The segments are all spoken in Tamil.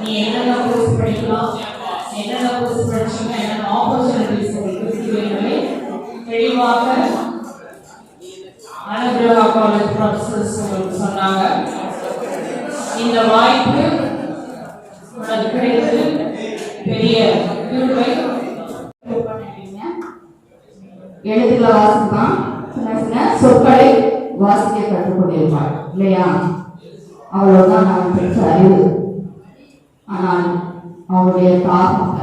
நீ என்னென்ன கோர்ஸ் படிக்கலாம், என்னென்ன கோர்ஸ் படிச்சீங்கன்னா என்னென்ன ஆப்பர்ச்சுனிட்டிஸ் இருக்கு என்பதை தெளிவாக அனுகிரகா காலேஜ் ப்ரொஃபசர்ஸ் உங்களுக்கு சொன்னாங்க. இந்த வாய்ப்பு உனக்கு கிடைத்தது பெரிய கிருபை. எழுத்துல வாசிப்பான், சின்ன சின்ன சொற்களை வாசிக்க கற்றுக்கொண்டிருப்பாள் இல்லையா? அவ்வளவுதான் நாம் பெற்ற அறிவு. ஆனால் அவருடைய தாகம்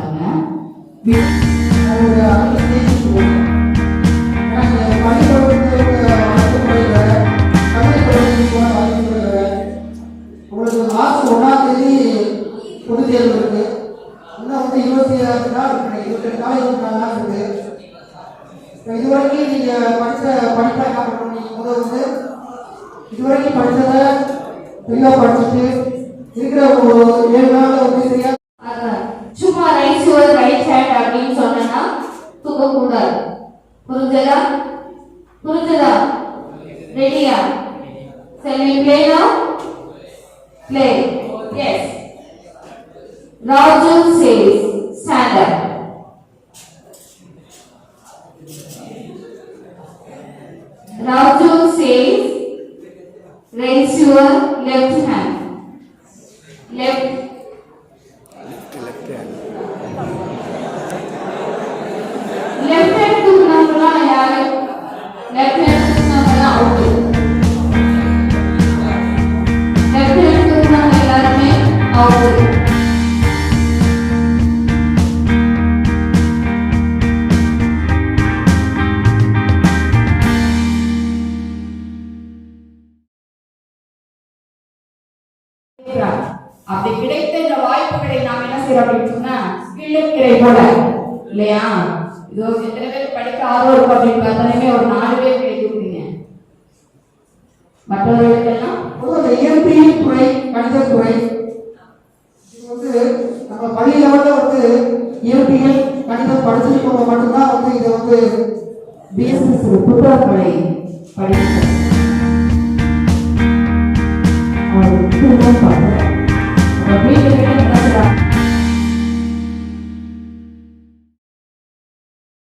உங்களுக்கு மார்ச் 1ஆம் தேதி பொது தேர்வு இருக்கு. இன்னும் 26 நாள் இருக்கு, 28 நாள் 24 நாள் இருக்கு. இதுவரைக்கும் நீங்க படிப்பா என்ன பண்ணணும்? முதல் இதுவரைக்கும் படிச்சதை தெளிவா படிச்சுட்டு இருக்கிற ஒரு 7 நாள் சரியா சும்மா ரைட் யுவர் ரைட் ஹேண்ட் அப்படின்னு சொன்னா தூக்க கூடாது. புரிஞ்சதா? ரெடியா? Shall we play now? Play. Yes. Raju says, stand up. Raju says, raise your left hand. Left hand. தூக்குனாங்களா யாரு? லெஃப்ட் ஹேண்ட் தூக்குனாங்களா? ஓகே. லெஃப்ட் ஹேண்ட் தூக்குனாங்க எல்லாருமே அவுட். அப்படி கிடைத்த இந்த வாய்ப்புகளை நாம் என்ன செய்யறோம் அப்படின்னு சொன்னா ஸ்கில்லுக்கிறை போல இல்லையா? இதோ எத்தனை பேர் படிக்க ஆர்வம் இருக்கும் அப்படின்னு பார்த்தாலுமே ஒரு 4 பேர் கிடைக்குங்க. மற்றவர்களுக்கெல்லாம் இயற்பியல் துறை, கணிதத்துறை நம்ம பள்ளி லெவலில் இயற்பியல் கணிதம் படிச்சிருக்கவங்க மட்டும்தான் இதை பிஎஸ்எஸ் புத்தகங்களை படிக்கிறோம். வீட்டுக்கு